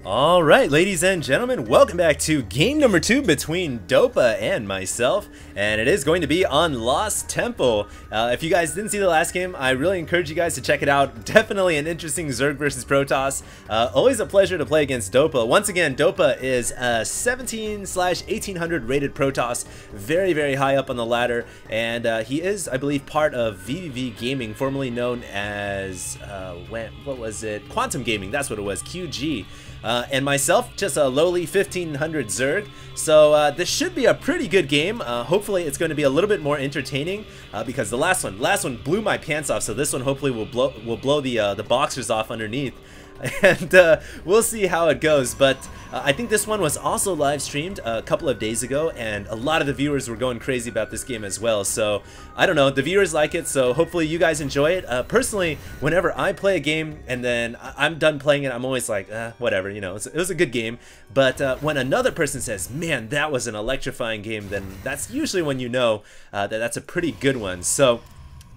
Alright, ladies and gentlemen, welcome back to game number 2 between Dopa and myself, and it is going to be on Lost Temple. If you guys didn't see the last game, I really encourage you guys to check it out. Definitely an interesting Zerg versus Protoss. Always a pleasure to play against Dopa. Once again, Dopa is a 17/1800 rated Protoss, very high up on the ladder, and he is, I believe, part of VVV Gaming, formerly known as, what was it? Quantum Gaming, that's what it was, QG. And myself, just a lowly 1500 Zerg, so this should be a pretty good game. Hopefully it's going to be a little bit more entertaining, because the last one blew my pants off, so this one hopefully will blow the boxers off underneath. And we'll see how it goes, but I think this one was also live streamed a couple of days ago, and a lot of the viewers were going crazy about this game as well. So I don't know, the viewers like it, so hopefully you guys enjoy it. Personally, whenever I play a game and then I'm done playing it, I'm always like, whatever, you know, it was a good game. But when another person says, man, that was an electrifying game, then that's usually when you know that that's a pretty good one. So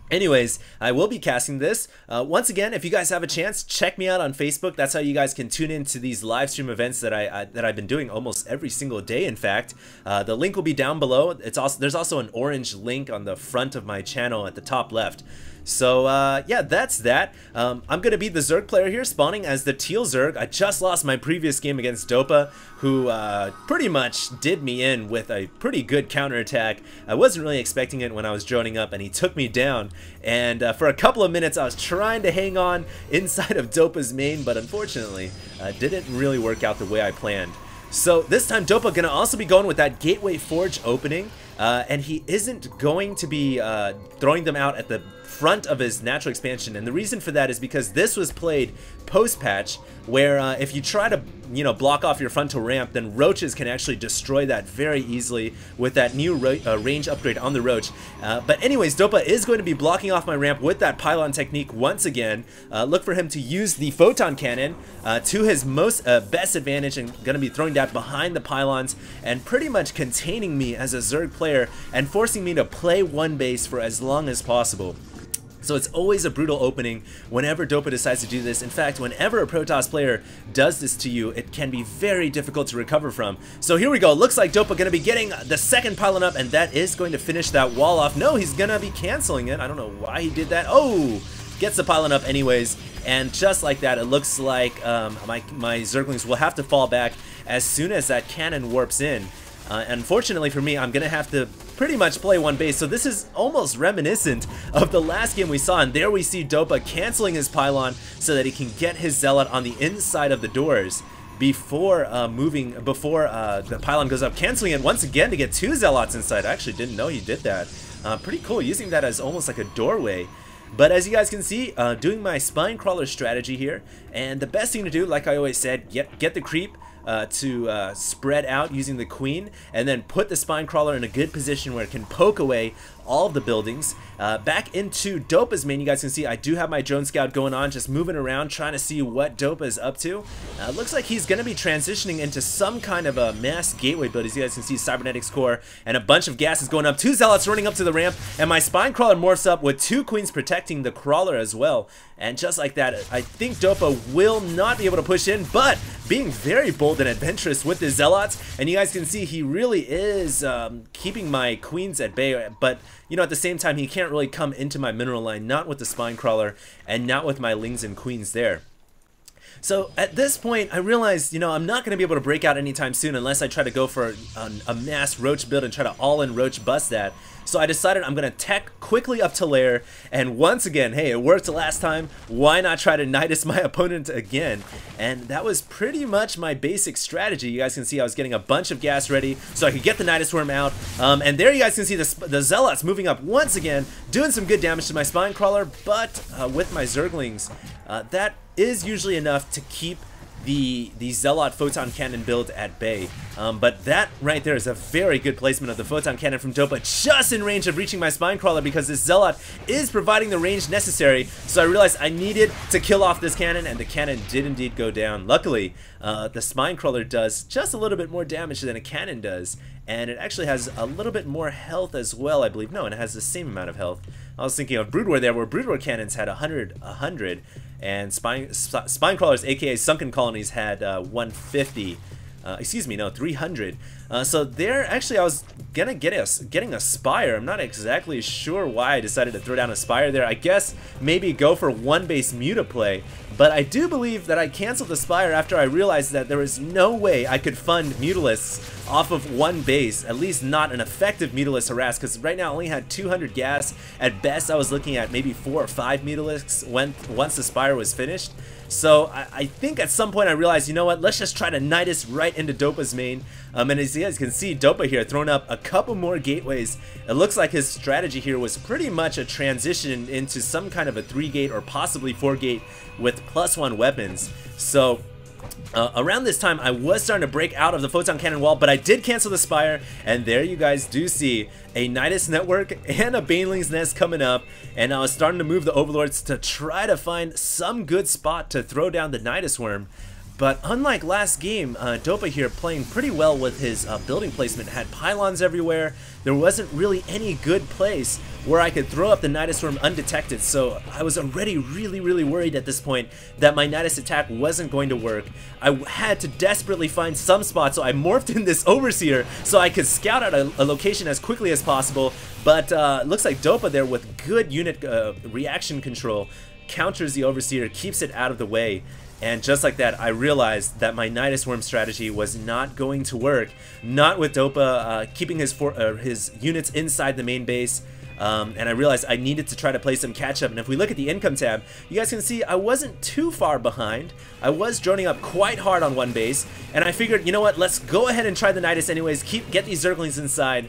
anyways, I will be casting this. Once again, if you guys have a chance, check me out on Facebook. That's how you guys can tune into these live stream events that I've been doing almost every single day, in fact. The link will be down below. There's also an orange link on the front of my channel at the top left. So yeah, that's that. I'm going to be the Zerg player here, spawning as the Teal Zerg. I just lost my previous game against Dopa, who pretty much did me in with a pretty good counterattack. I wasn't really expecting it when I was droning up, and he took me down. And for a couple of minutes, I was trying to hang on inside of Dopa's main, but unfortunately, didn't really work out the way I planned. So this time, Dopa gonna also be going with that Gateway Forge opening, and he isn't going to be throwing them out at the front of his natural expansion, and the reason for that is because this was played post-patch, where if you try to, you know, block off your frontal ramp, then roaches can actually destroy that very easily with that new range upgrade on the roach. But anyways, Dopa is going to be blocking off my ramp with that pylon technique once again. Look for him to use the photon cannon to his best advantage, and going to be throwing that behind the pylons and pretty much containing me as a Zerg player and forcing me to play one base for as long as possible. So it's always a brutal opening whenever Dopa decides to do this. In fact, whenever a Protoss player does this to you, it can be very difficult to recover from. So here we go. Looks like Dopa going to be getting the second pylon up, and that is going to finish that wall off. No, he's going to be canceling it. I don't know why he did that. Oh, gets the pylon up anyways. And just like that, it looks like my Zerglings will have to fall back as soon as that cannon warps in. Unfortunately for me, I'm going to have to pretty much play one base, so this is almost reminiscent of the last game we saw, and there we see Dopa canceling his pylon so that he can get his Zealot on the inside of the doors before the pylon goes up, canceling it once again to get two Zealots inside. I actually didn't know he did that. Pretty cool, using that as almost like a doorway. But as you guys can see, doing my spine crawler strategy here, and the best thing to do, like I always said, get the creep to spread out using the queen, and then put the spine crawler in a good position where it can poke away all of the buildings. Back into Dopa's main, you guys can see I do have my drone scout going on, just moving around trying to see what Dopa is up to. Looks like he's going to be transitioning into some kind of a mass gateway build. As you guys can see, cybernetics core and a bunch of gases going up, two Zealots running up to the ramp, and my spine crawler morphs up with two queens protecting the crawler as well. And just like that, I think Dopa will not be able to push in, but being very bold and adventurous with his Zealots, and you guys can see he really is keeping my queens at bay, but you know, at the same time, he can't really come into my mineral line, not with the spine crawler and not with my lings and queens there. So at this point, I realized, you know, I'm not going to be able to break out anytime soon unless I try to go for a mass roach build and try to all-in roach bust that. So I decided I'm going to tech quickly up to lair, and once again, hey, it worked last time, why not try to Nidus my opponent again? And that was pretty much my basic strategy. You guys can see I was getting a bunch of gas ready so I could get the Nidus worm out, and there you guys can see the Zealots moving up once again, doing some good damage to my spine crawler, but with my Zerglings, that is usually enough to keep the Zealot photon cannon build at bay. But that right there is a very good placement of the photon cannon from Dopa, just in range of reaching my spine crawler, because this Zealot is providing the range necessary. So I realized I needed to kill off this cannon, and the cannon did indeed go down. Luckily, the spine crawler does just a little bit more damage than a cannon does, and it actually has a little bit more health as well, I believe. No, and it has the same amount of health. I was thinking of Brood War there, where Brood War cannons had 100, and Spine Crawlers, aka Sunken Colonies, had 150. Excuse me, no, 300. So there, actually, I was getting a Spire. I'm not exactly sure why I decided to throw down a Spire there. I guess maybe go for one base Mutaplay, but I do believe that I canceled the Spire after I realized that there was no way I could fund Mutalisks off of one base, at least not an effective Mutalisk harass, because right now I only had 200 gas. At best, I was looking at maybe 4 or 5 Mutalisks once the Spire was finished. So I think at some point I realized, you know what, let's just try to Nidus right into Dopa's main. And as you guys can see, Dopa here throwing up a couple more gateways. It looks like his strategy here was pretty much a transition into some kind of a 3-gate or possibly 4-gate with +1 weapons. So around this time, I was starting to break out of the Photon Cannon wall, but I did cancel the Spire, and there you guys do see a Nidus network and a Baneling's Nest coming up, and I was starting to move the Overlords to try to find some good spot to throw down the Nidus Worm. But unlike last game, Dopa here playing pretty well with his building placement, had pylons everywhere. There wasn't really any good place where I could throw up the Nidus Worm undetected, so I was already really worried at this point that my Nidus attack wasn't going to work. I had to desperately find some spot, so I morphed in this Overseer so I could scout out a location as quickly as possible, but looks like Dopa there with good unit reaction control counters the Overseer, keeps it out of the way. And just like that, I realized that my Nidus Worm strategy was not going to work. Not with Dopa keeping his units inside the main base. And I realized I needed to try to play some catch up. And if we look at the income tab, you guys can see I wasn't too far behind. I was droning up quite hard on one base, and I figured, you know what, let's go ahead and try the Nidus anyways. Get these Zerglings inside.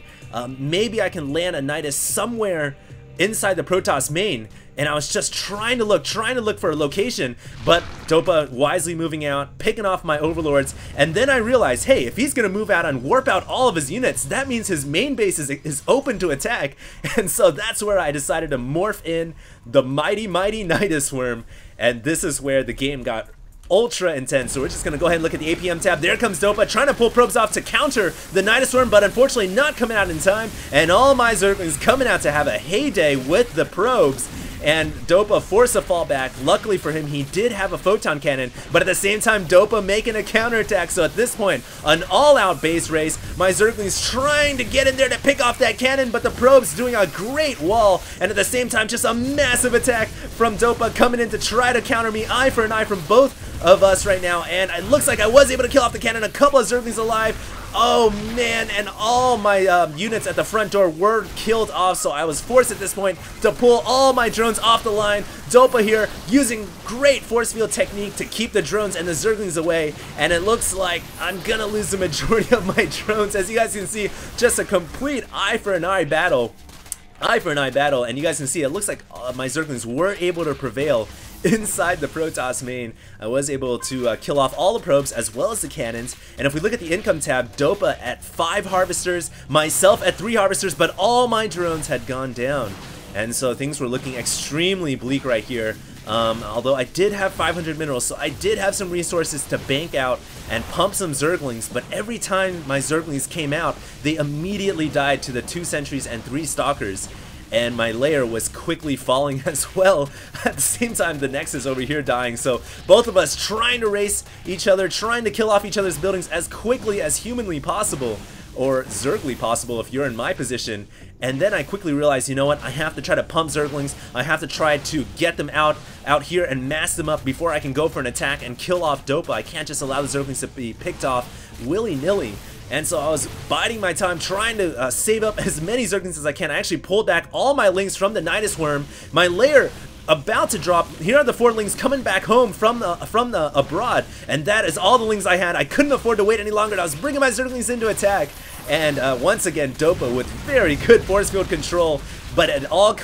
Maybe I can land a Nidus somewhere inside the Protoss main. And I was just trying to look for a location, but Dopa wisely moving out, picking off my Overlords, and then I realized, hey, if he's gonna move out and warp out all of his units, that means his main base is open to attack, and so that's where I decided to morph in the mighty Nidus Worm, and this is where the game got ultra intense. So we're just gonna go ahead and look at the APM tab. There comes Dopa trying to pull probes off to counter the Nidus Worm, but unfortunately not coming out in time, and all my Zerglings coming out to have a heyday with the probes. And Dopa forced a fallback. Luckily for him, he did have a Photon Cannon, but at the same time, Dopa making a counterattack. So at this point, an all-out base race. My Zerglings trying to get in there to pick off that cannon, but the probes doing a great wall. And at the same time, just a massive attack from Dopa coming in to try to counter me. Eye for an eye from both of us right now. And it looks like I was able to kill off the cannon. A couple of Zerglings alive. Oh man, and all my units at the front door were killed off, so I was forced at this point to pull all my drones off the line. Dopa here using great force field technique to keep the drones and the Zerglings away, and it looks like I'm gonna lose the majority of my drones. As you guys can see, just a complete eye for an eye battle. And you guys can see it looks like my Zerglings were able to prevail inside the Protoss main. I was able to kill off all the probes as well as the cannons. And if we look at the income tab, Dopa at 5 harvesters, myself at 3 harvesters, but all my drones had gone down. And so things were looking extremely bleak right here. Although I did have 500 minerals, so I did have some resources to bank out and pump some Zerglings, but every time my Zerglings came out, they immediately died to the 2 sentries and 3 stalkers. And my layer was quickly falling as well. At the same time, the Nexus over here dying. So both of us trying to race each other, trying to kill off each other's buildings as quickly as humanly possible, or Zergly possible if you're in my position. And then I quickly realized, you know what, I have to try to pump Zerglings. I have to try to get them out here and mass them up before I can go for an attack and kill off Dopa. I can't just allow the Zerglings to be picked off willy-nilly. And so I was biding my time, trying to save up as many Zerglings as I can. I actually pulled back all my links from the Nidus Worm. My lair about to drop. Here are the 4 lings coming back home from the abroad, and that is all the lings I had. I couldn't afford to wait any longer, and I was bringing my Zerglings into attack. And once again, Dopa with very good force field control. But it all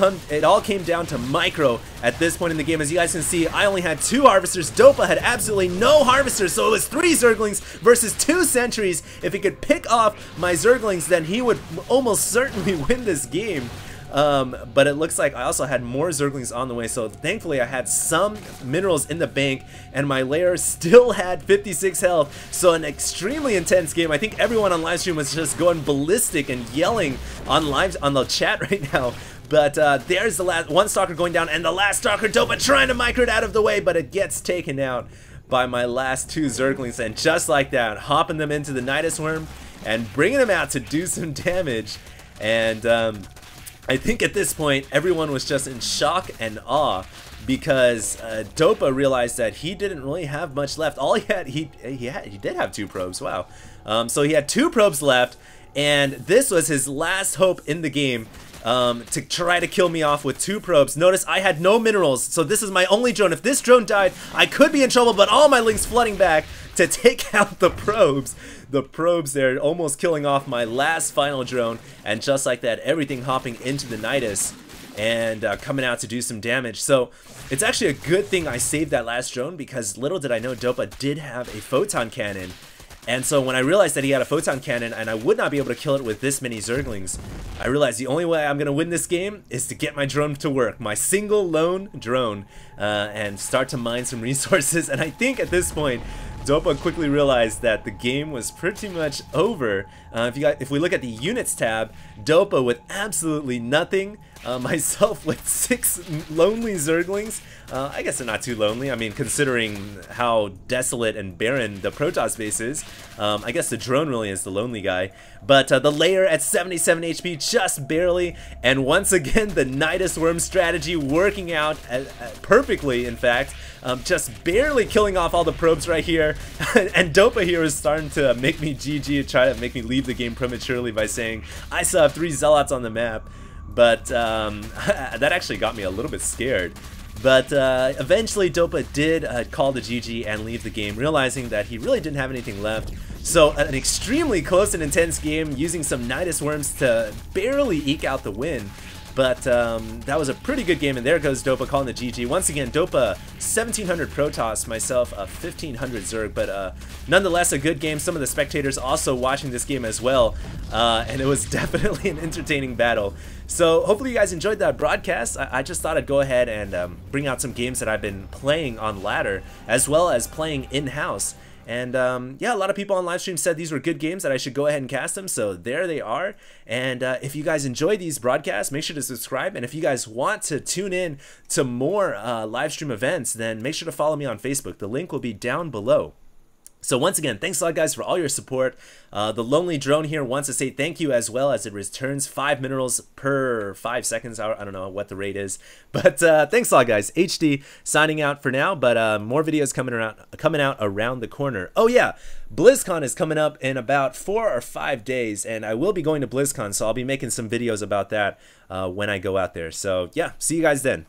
came down to micro at this point in the game. As you guys can see, I only had 2 harvesters. Dopa had absolutely no harvesters, so it was 3 Zerglings versus 2 sentries. If he could pick off my Zerglings, then he would almost certainly win this game. But it looks like I also had more Zerglings on the way, so thankfully I had some minerals in the bank, and my lair still had 56 health, so an extremely intense game. I think everyone on live stream was just going ballistic and yelling on the chat right now. But there's the last one Stalker going down, and the last Stalker, Dopa, trying to micro it out of the way, but it gets taken out by my last two Zerglings, and just like that, hopping them into the Nidus Worm and bringing them out to do some damage. And I think at this point everyone was just in shock and awe, because Dopa realized that he didn't really have much left. All he had, he did have 2 probes. Wow. So he had 2 probes left, and this was his last hope in the game. To try to kill me off with 2 probes. Notice I had no minerals, so this is my only drone. If this drone died, I could be in trouble, but all my links flooding back to take out the probes. The probes there almost killing off my last final drone, and just like that, everything hopping into the Nidus and coming out to do some damage. So it's actually a good thing I saved that last drone, because little did I know Dopa did have a photon cannon. And so when I realized that he had a photon cannon and I would not be able to kill it with this many Zerglings, I realized the only way I'm going to win this game is to get my drone to work, my single lone drone, and start to mine some resources. And I think at this point, Dopa quickly realized that the game was pretty much over. If we look at the units tab, Dopa with absolutely nothing, myself with 6 lonely Zerglings. I guess they're not too lonely. I mean, considering how desolate and barren the Protoss base is, I guess the drone really is the lonely guy. But the lair at 77 HP, just barely. And once again, the Nidus Worm strategy working out perfectly, in fact. Just barely killing off all the probes right here. And Dopa here is starting to make me GG, try to make me leave the game prematurely by saying, I still have 3 Zealots on the map. But that actually got me a little bit scared. But eventually Dopa did call the GG and leave the game, realizing that he really didn't have anything left. So an extremely close and intense game, using some Nidus Worms to barely eke out the win. But that was a pretty good game, and there goes Dopa calling the GG. Once again, Dopa 1700 Protoss, myself 1500 Zerg, but nonetheless a good game. Some of the spectators also watching this game as well, and it was definitely an entertaining battle. So hopefully you guys enjoyed that broadcast. I just thought I'd go ahead and bring out some games that I've been playing on ladder, as well as playing in-house. And yeah, a lot of people on live stream said these were good games, that I should go ahead and cast them, so there they are. And if you guys enjoy these broadcasts, make sure to subscribe, and if you guys want to tune in to more live stream events, then make sure to follow me on Facebook. The link will be down below. So once again, thanks a lot guys for all your support. The Lonely Drone here wants to say thank you, as well as it returns 5 minerals per 5 seconds. I don't know what the rate is, but thanks a lot guys. HD signing out for now, but more videos coming out around the corner. Oh yeah, BlizzCon is coming up in about 4 or 5 days, and I will be going to BlizzCon, so I'll be making some videos about that when I go out there. So yeah, see you guys then.